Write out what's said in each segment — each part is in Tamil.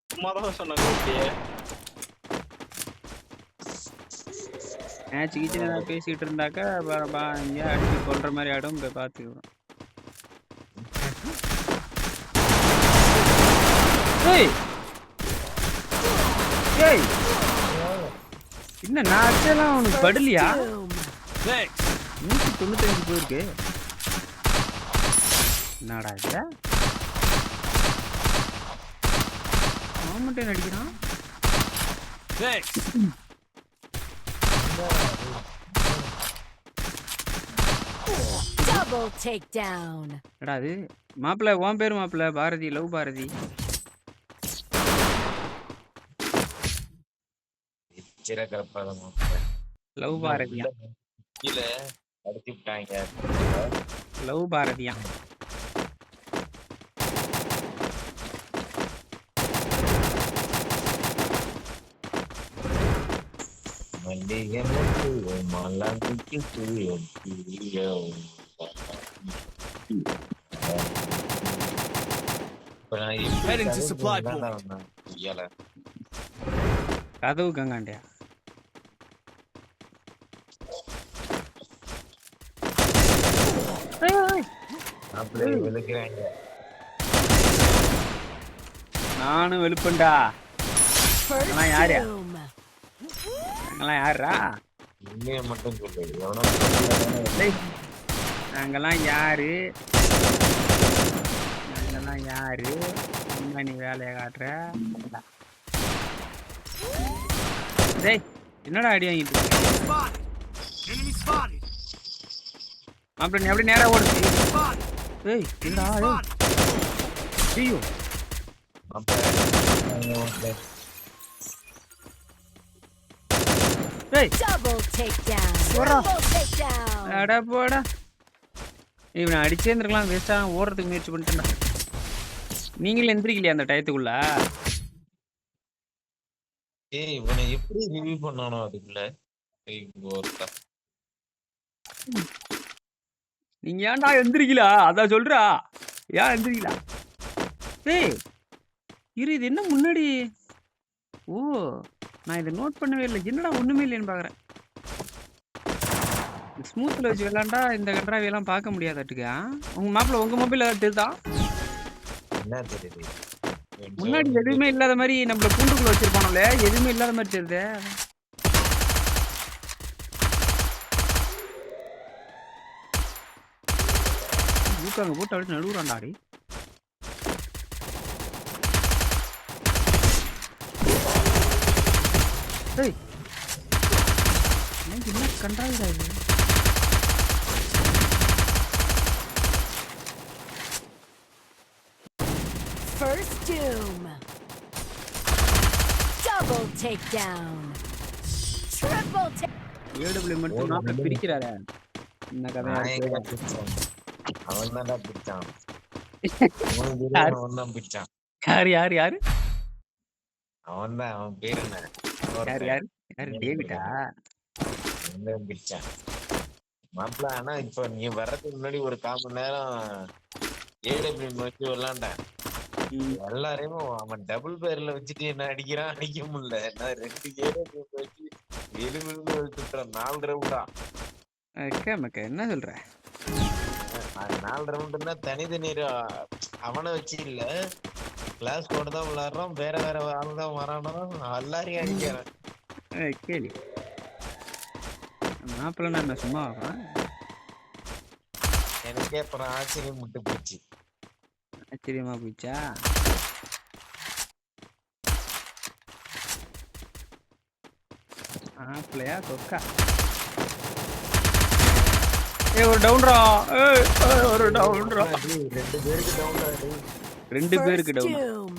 சும்மா தான் சொன்னாங்க அப்படியே. மேட்ச் கீச்சு ஏதாவது பேசிட்டு இருந்தாக்கா எங்கேயா அடிச்சு கொல்ற மாதிரி ஆடும். போய் பார்த்துக்கிறோம். ஏய் ஏய் என்ன நான் அடிச்செல்லாம் உனக்கு படலையா? 195 போயிருக்கு. என்னடா இது? அவன்கிட்ட நடிக்கிறான். Double takedown. என்னடா அது? மாப்பிள்ள உன் பேரு மாப்பிள்ள பாரதி, லவ் பாரதி. லவ் பாரதியா? கீழ அடிச்சு விட்டாங்க. Love Bharatiya? Heading to supply point. கதவு கங்காண்டியா? நானும் வெளுப்பண்டா. First அங்கெல்லாம் யாரு? doom. அங்கெல்லாம் யாரா? மட்டும் சொல்லு. டேய், நாங்கெல்லாம் யாரு? நாங்கெல்லாம் யாரு? என்ன நீ வேலையை காட்டுற? டேய், என்னடா அடி வாங்கிட்டு இருக்க? Spotted. Enemy spotted. மாப்பிள்ள நீ அப்படியே நேரா ஓடு. Spotted. ஏய் என்னடா? Spotted. ஐயோ ஏய் Double takedown. Ora. Triple takedown. அட போடா. இவனை அடிச்சே இருந்திருக்கலாம். வேஸ்டா ஓடுறதுக்கு முயற்சி பண்ணிட்டேன்டா. நீங்களும் எந்திரிக்கலையா அந்த டயத்துக்குள்ள? ஏய் இவனை எப்படி ரிவ்யூ பண்ணானோ அதுக்குள்ள. நீங்க ஏன்டா எந்திரிக்கல? அதான் சொல்றா. ஏன் எந்திரிக்கல? ஏய் இரு, இது என்ன முன்னாடி? ஓ நான் இதை நோட் பண்ணவே இல்லை. என்னடா ஒண்ணுமே இல்லைன்னு பாக்குறேன். ஸ்மூத்ல வச்சு விளாண்டா இந்த கன்றாவியெல்லாம் பார்க்க முடியாதாட்டுக்கா. உங்க மாப்பிள்ள உங்க மொபைல் ஏதாவது தெரியுதா? என்ன தெரியுது? முன்னாடி எதுவுமே இல்லாத மாதிரி நம்மள கூண்டுக்குள்ள வச்சிருப்பானோல, எதுவுமே இல்லாத மாதிரி தெரியுது. ஊக்காங்க போட்டு அப்படி நடுவுறாண்டாடி. ஏய் என்ன கண்டாவிடா இது? First doom. Double takedown. Triple take. AW மட்டும் நாக்க பிரிக்கிறாரே. என்ன கதையா இருக்கு? அவன் தான்டா பிடிச்சான். அவன் தான் பிடிச்சான். யாரு யாரு யாரு? அவன் தான். அவன் பேர் என்ன? யாரு யாரு யாரு? டேவிடா? அவன் பிடிச்சான் மாப்பிள்ள. ஆனா இப்ப நீ வர்றதுக்கு முன்னாடி ஒரு 1/4 மணி நேரம் ஏடபிள்யூ வச்சு விளாண்டேன். எல்லாரையும் அவன் டபுள் பேர்ல வச்சுட்டு என்ன அடிக்கிறான். அடிக்க முடியல. நான் 2 ஏடபிள்யூ வச்சு எலுமிருந்து வச்சுட்டேன். 4 ரவுண்டா. என்ன சொல்ற? 4 ரவுண்டுன்னா தனித்தனி அவனை வச்சு இல்ல, கிளாஸ் கூட தான் விளையாடுறோம். வேற வேற ஆள் தான் வரானோ. எல்லாரையும் அடிக்கிறேன். கேள்வி மாப்பிள்ள என்ன சும்மா வரான்? எனக்கே அப்புறம் ஆச்சரியம் முட்டு போச்சு. ஆச்சரியமா போச்சா? மாப்பிள்ளையா கொக்கா? ஒரு டவுன்ரா. ஒரு டவுன்ரா. 2 பேருக்கு டவுன் ஆகுது. 2 பேருக்கு First டவுன். doom.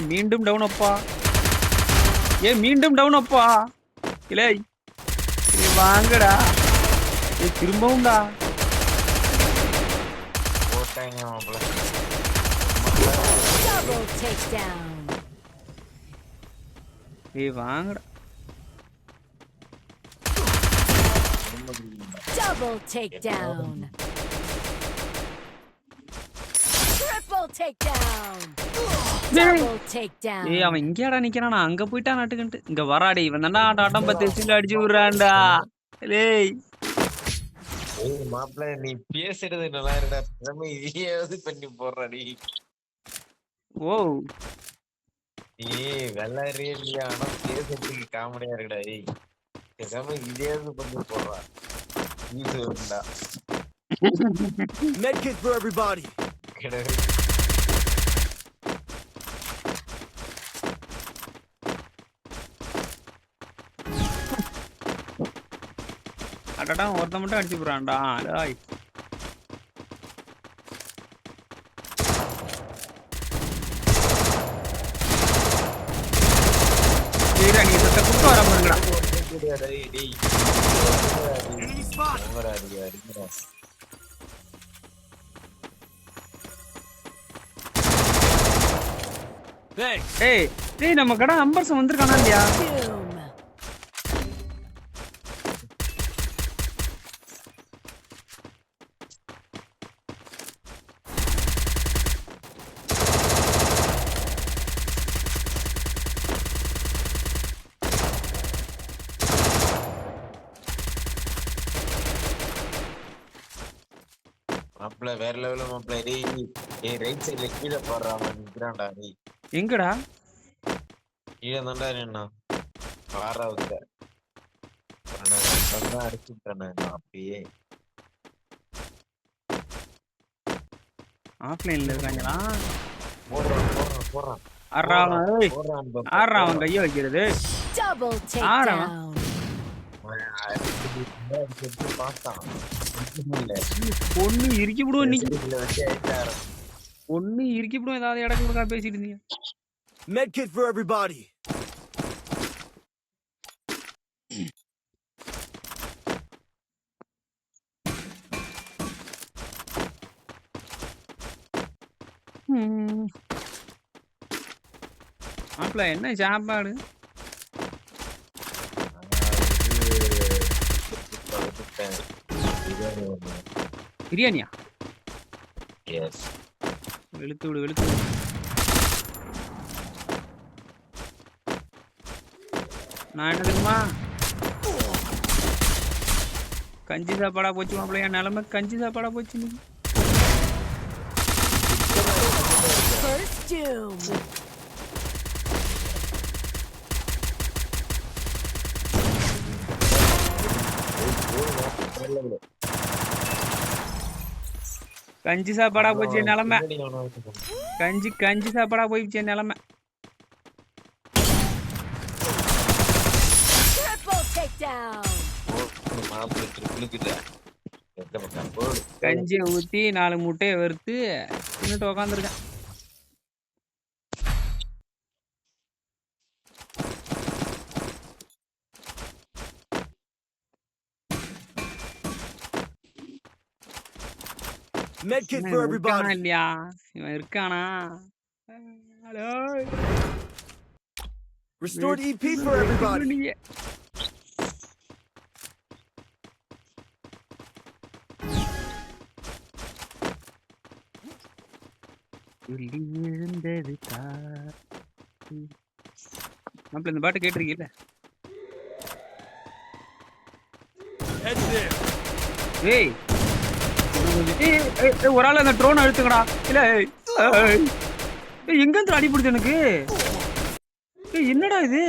மீண்டும் டவுன் அப்பா. மீண்டும் டவுன் அப்பா. இல்லை வாங்கடா. திரும்பவும்டா போட்டாங்க மாப்பிள்ள. Double takedown. வாங்கடா. Double takedown. takedown. டேய் Double takedown. அவன் இங்கேடா நிக்கிறானா? அங்க போயிட்டா நாட்டுக்கிட்டு. இங்க வராடி இவன் தான்டா ஆட்டம் 10 சில அடிச்சு விடுறான்டா. டேய் ஏய் மாப்பிள்ள நீ பேசுறது நல்லா இருக்கடா. நம்ம இதையாவது பண்ணி போடுறாடி. ஓ நீ வெள்ளாரியே இல்லையா? ஆனா பேசுறதுக்கு காமெடியா இருக்குடா. ஏய் பேசாம இதையாவது பண்ணி போடுறா. ஈஸி வரும்டா. Medkit for everybody. கிடையாது. அடடா ஒருத்த மட்டும் அடிச்சு விடுறான்டா. டேய் சரிடா நீ சத்த குட்டு வர பாருங்கடா. டேய் டேய் Enemy spotted. ஓவரா அடியா அடிங்கடா. Thanks. டேய் டேய் நம்ம கடை நம்பர்ஸ் வந்திருக்கானா இல்லையா? Doom. மாப்பிள்ள வேற லெவல்ல மாப்பிள்ள. டேய் ஏய் ரைட் சைடுல கீழே போடுறா. அவன் நிக்கிறான்டா. டேய் எங்கடா? கீழே தான்டா நின்னா. ஆறாவது அடிச்சு விட்டேன் நான் அப்படியே. ஆஃப்லைன்ல இருக்காங்களா? போடுறான் போடுறான் போடுறான் ஆறாவன் ஏய் போடுறான் பாப்பா, ஆறாவன் போடுறான். கைய வைக்கிறது. Double Ara. takedown. அவன் அடிச்சு பார்த்தான். ஒண்ணுமே இல்ல. பொண்ணு இறுக்கி விடுவோம் இன்னைக்கு. இதுல வச்சு அடிச்சாரு. பொண்ணு இறுக்கி விடுவோம். ஏதாவது இடக்கு கொடுக்கா பேசிட்டு இருந்தீங்க. Medkit for everybody. மாப்பிள்ள என்ன சாப்பாடு? பிரியாணியா? எஸ் வெளுத்து விடு வெளுத்து விடு. நான் என்ன தெரியுமா கஞ்சி சாப்பாடா போச்சு மாப்பிள்ள. என் நிலைமை கஞ்சி சாப்பாடா போச்சு இன்னைக்கு. First doom. கஞ்சி சாப்பாடா போச்சு என் நிலைமை. கஞ்சி சாப்பாடா போயிடுச்சு என் நிலைமை. Triple takedown. கஞ்சியை ஊத்தி 4 முட்டையை வறுத்து தின்னுட்டு உக்காந்துருக்கேன். Medkit இவன் for இருக்கானா everybody. இல்லையா? இவன் இருக்கானா? Hello Restored EP for everybody. மாப்பிள்ள இந்த பாட்டு கேட்டிருக்கீல்ல? Head there. ஏய் ஏய், ஏய், ஏய், ஒரு ஆள் அந்த ட்ரோன் அழுத்துங்கடா. இல்ல ஏய், ஏய், ஏய், எங்க இருந்து அடிபடுது எனக்கு? ஏய் என்னடா இது?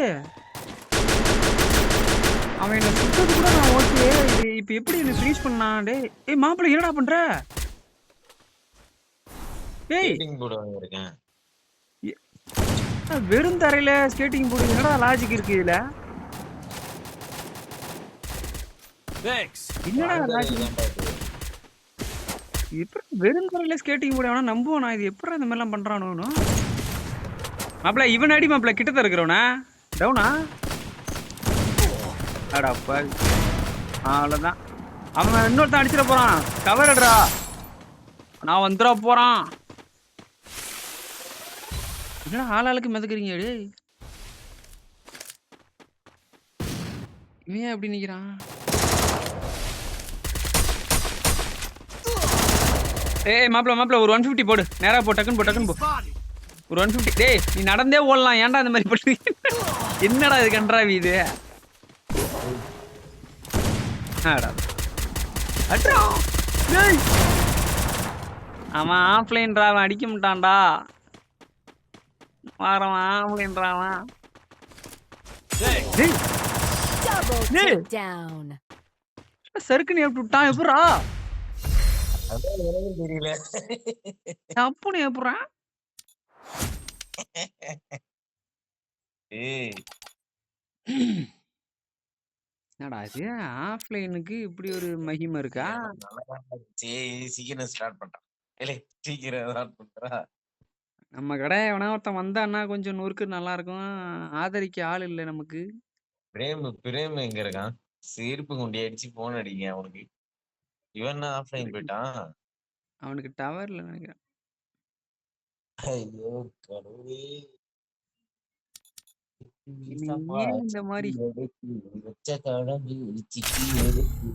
அவன் என்ன சுத்தது கூட நான் ஓகே. இது இப்ப எப்படி என்ன ஃபினிஷ் பண்ணான்? டேய் ஏய் மாப்பிள்ள என்னடா பண்ற? ஏய் வெறும் தரையில ஸ்கேட்டிங் போடுறது என்னடா லாஜிக் இருக்கு இதுல? Thanks. என்னடா லாஜிக்? எப்படி வெறும் தரையில ஸ்கேட்டிங் போடுவானா? நம்புவானா? இது எப்படி இந்த மாதிரிலாம் பண்றானோ? மாப்பிள்ள இவன் அடி மாப்பிள்ள கிட்டத்த இருக்கிறவனா டவுனா? அடாப்பா அவ்வளோதான். அவன் இன்னொருத்தான் அடிச்சிட போறான். கவர் எடுறா. நான் வந்துட போறான். என்னடா ஆளாளுக்கு மிதக்குறீங்க? டேய் இவன் ஏன் எப்படி நிக்கிறான்? ஏய் மாப்ள ஒரு 150 போடு. நேரா போ, டக்குன்னு போ, டக்குன்னு போ. Spotted. ஒரு 150. டேய் நீ நடந்தே ஓடலாம், ஏன்டா இந்த மாதிரி பண்றீங்க? என்னடா இது கன்றாவி இது? ஆடா அட்ரா. டேய் அவன் ஆஃப்லைன்டா, அவன் அடிக்க மாட்டான்டா. வாரவன் ஆஃப்லைன்டா அவன். Thanks. டேய் Double Yeah. takedown. சறுக்குன்னு எப்படி விட்டான்? எப்படா அதான் எனக்கும் தெரியல. அப்புன்னு எப்படா? ஏய் என்னடா இது? ஆஃப்லைனுக்கு இப்படி ஒரு மகிமை இருக்கா? நல்லதான் இருந்துச்சு. சீக்கிரம் ஸ்டார்ட் பண்றான். இல்லை சீக்கிரம் ஸ்டார்ட் பண்றா. நம்ம கடை எவனா ஒருத்தன் வந்தான்னா கொஞ்சம் நொறுக்கு நல்லா இருக்கும். ஆதரிக்க ஆள் இல்லை நமக்கு. பிரேம் எங்க இருக்கான்? செருப்பு கொண்டு அடிச்சு போன் அடிங்க அவனுக்கு. இவன் ஆஃப்லைன் போயிட்டான். அவனுக்கு டவர் இல்லை நினைக்கிறேன். ஐயோ கடவுளே. இவன் ஏன் இந்த மாதிரி வச்ச கடம்பு சிக்கி எடுத்து.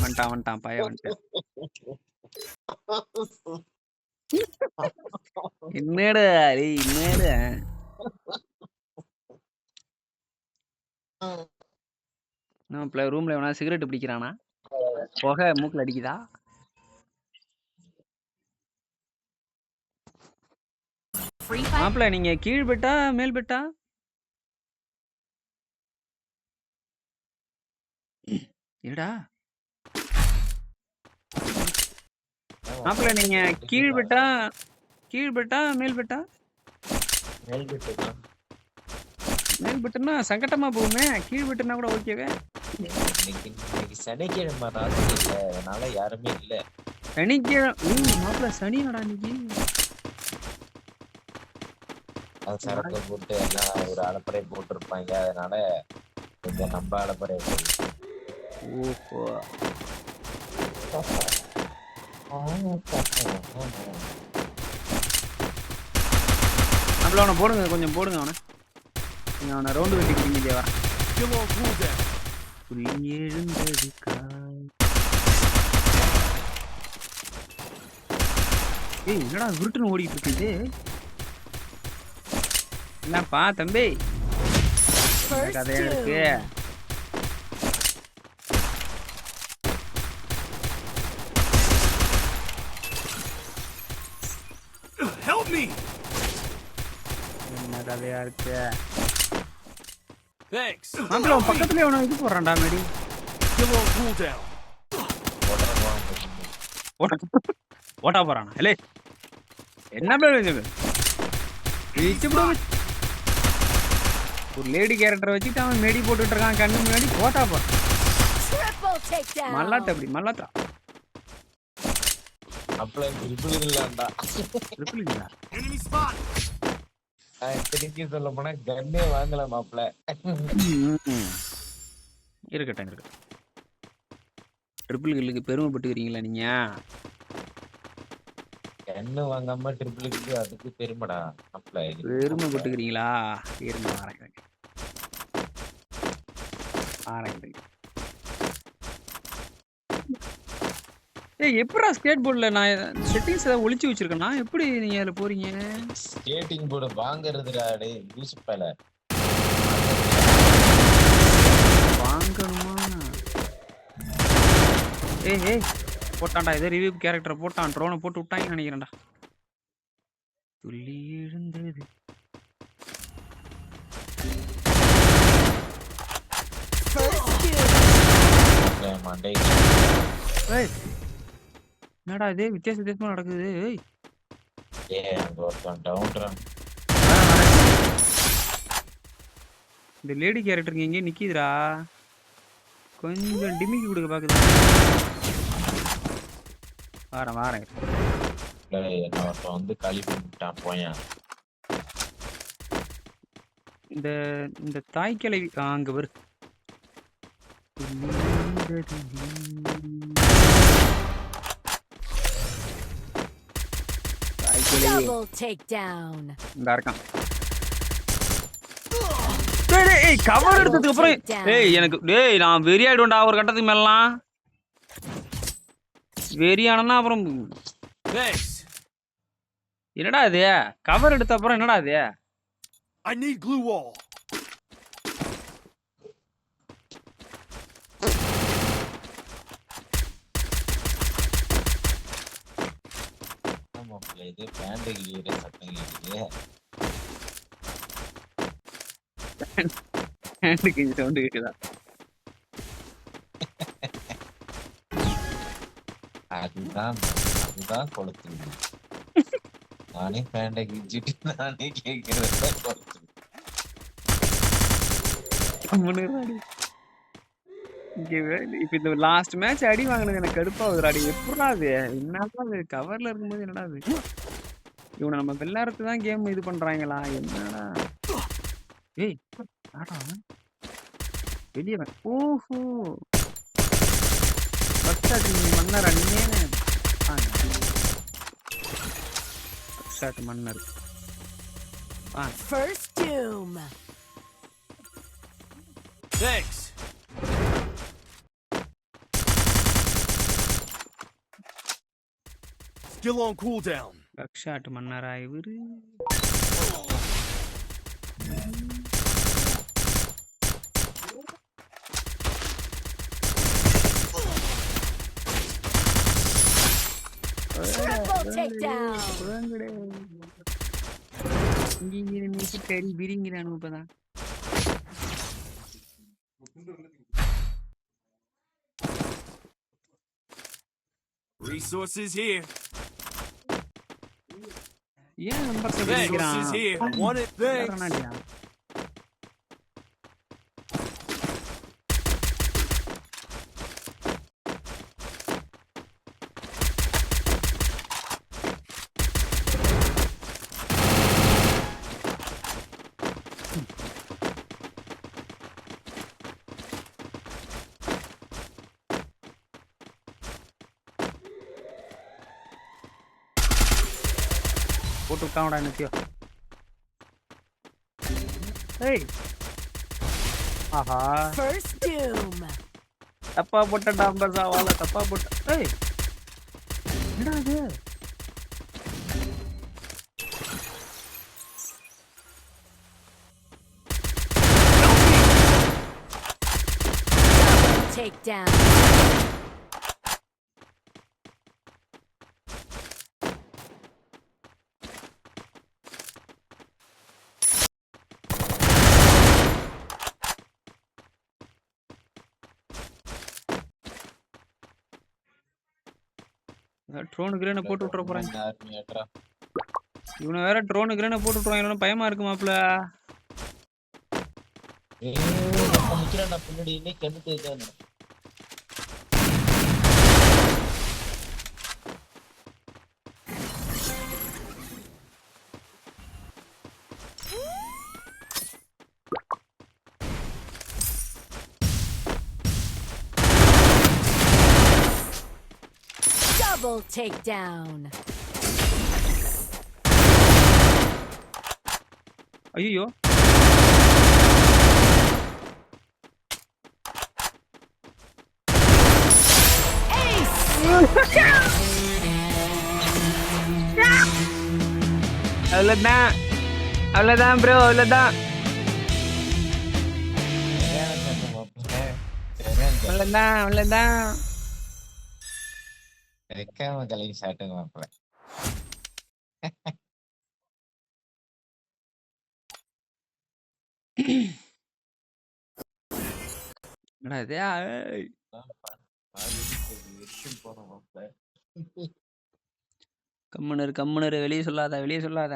வந்துட்டான் பையன் வந்துட்டான். என்னடா டேய் என்னடா? நம்ம ரூம்ல எவனா சிகரெட் பிடிக்கிறானா? புகை மூக்குல அடிக்குதா? Free fire. மாப்பிள்ள நீங்க கீழ் பெட்டா மேல் பெட்டா? என்னடா மாப்பிள்ள நீங்க கீழ் பெட்டா மேல் பெட்டா? மேல் பெட்டுதான். மேல் பெட்டுனா சங்கட்டமா போகுமே. கீழ் பெட்டுனா கூட ஓகேவே. இன்னைக்கு சனிக்கிழமை ராத்திரி இல்ல, அதனால யாருமே இல்ல. சனிக்கிழமை மாப்பிள்ள சனியாடா இன்னைக்கு. அது சரக்கு போட்டு எல்லாம் ஒரு அலப்பறை போட்டிருப்பாங்க, அதனால கொஞ்சம் நம்ம அலப்பறை போட்டு. ஓஹோ மாப்பிள்ள அவனை போடுங்க, கொஞ்சம் போடுங்க அவனை. நீங்க அவனை ரவுண்டு கட்டிக்கிட்டீங்க வர. Come on, cool down. புள்ளி எழுந்தது காய். ஏய் என்னடா விருட்டுன்னு ஓடிட்டு இருக்குது? என்னப்பா தம்பி First கதையா இருக்கு? doom. Help me. என்ன கதையா இருக்கு? Thanks. மாப்பிள்ள அவன் பக்கத்துலயே அவனை இது போடுறான்டா Maddy. Come on, cool down. ஓட்டா போறானா? இல்லை என்ன பேர் இது? ஒரு லேடி கேரக்டரை வச்சுட்டு அவன் மேடி போட்டுட்டு இருக்கான் கண்ணு முன்னாடி. போட்டா போறான். Triple takedown. மல்லாட்ட அப்படி மல்லாத்தா அப்பல ட்ரிபிள் இல்லண்டா. ட்ரிபிள் இல்ல. Enemy spot. திருப்பி சொல்ல போனா கன்னே வாங்கல மாப்பிள்ள. இருக்கட்டும். ட்ரிபிள் கில்லுக்கு பெருமைப்பட்டுக்கிறீங்களா நீங்க? கண்ணு வாங்காம ட்ரிபிளுக்கு அதுக்கு பெருமைடா மாப்பிள்ள. பெருமைப்பட்டுக்கிறீங்களா? இருங்க ஆரம்பிக்கிறேன். ஏய் எப்படா ஸ்கேட் போர்ட்ல நான் செட்டிங்ஸ் ஏதாவது ஒளிச்சு வச்சிருக்கேனா? எப்படி நீங்க அதுல போறீங்க? ஸ்கேட்டிங் போர்டு வாங்குறதுடா டேய் லூசு பயல. வாங்கணுமா? ஏய் போட்டான்டா, இதே ரிவ்யூ கேரக்டர் போட்டான். ட்ரோனை போட்டு விட்டாங்கன்னு நினைக்கிறேன்டா. துள்ளி எழுந்தது First doom. மண்டை. என்னடா இது வித்தியாசமா நடக்குது? அங்க ஒருத்தன் டவுன்றான். இந்த லேடி கேரக்டருக்கு எங்கேயும் நிக்கிதுடா. கொஞ்சம் டிமிக்கி கொடுக்க பாக்குது. வாரேன். என்ன ஒருத்தன் வந்து களி பண்ணிட்டான் போயேன். இந்த தாய் கிளவி அங்க வரு. Double takedown. இந்த இருக்கான். டேய் கவர் எடுத்ததுக்கு அப்புறம் Take down. டேய் எனக்கு டேய் நான் வெறி ஆயிடுவேன்டா ஒரு கட்டத்துக்கு மேலாம் வெறியானனா அப்புறம் Thanks. என்னடா இது கவர் எடுத்த அப்புறம் என்னடா இது I need glue wall. மாப்பிள்ள இது பேண்ட் கிளியர சத்தம் கேக்குது. ஹேண்டுக்கு சவுண்ட் கேக்குதா அதுதான் கொளுத்து. நானே பேண்ட கிழிச்சிட்டு நானே கேட்கறதுதான் கொளுத்து. இப்ப இந்த லாஸ்ட் மேட்ச் அடி வாங்கினது எனக்கு கடுப்பாகுது அடி எப்படா அது என்னடா அது கவர்ல இருக்கும்போது என்னடா அது இவனை நம்ம வெள்ளாரத்து தான் கேம் இது பண்றாங்களா என்னடா ஏய் ஆடா வெளியே ஓஹோ பக்ஸாட் நீ மன்னர் அண்ணே பக்ஸாட் மன்னர் First doom. Thanks. Still on cooldown. பக்ஸாட் மன்னரா இவரு Triple takedown. கறி பிரிங்கிறானு இப்பதான் Resources here. ஏன் number Resources here. Want it? Thanks. போட்டு விட்டாங்கடா என்னத்தையோ ஏய் ஆஹா First doom. தப்பா போட்டடா அம்பர்சாவால தப்பா போட்ட ஏய் என்னடா இது Takedown. ட்ரோன் கிரேனை போட்டு விட்டுற போறேன் ஆர்மியாட்ரா. இவனை வேற ட்ரோன் கிரேனை போட்டு விட்டுருவாங்க பயமா இருக்கு மாப்ள நிக்கிறான்டா பின்னாடி இன்னே கண்ணு தேய்க்கானு. Double takedown. ஐயோ அவ்வளோதான் அவ்வளோதான் ப்ரோ அவ்வளோதான் அவ்வளோதான் அவ்வளோதான் வைக்காம கலகி சாட்டுங்க மாப்பிள்ள. என்னடா இது ஏய். கம்முனரு வெளியே சொல்லாத வெளியே சொல்லாத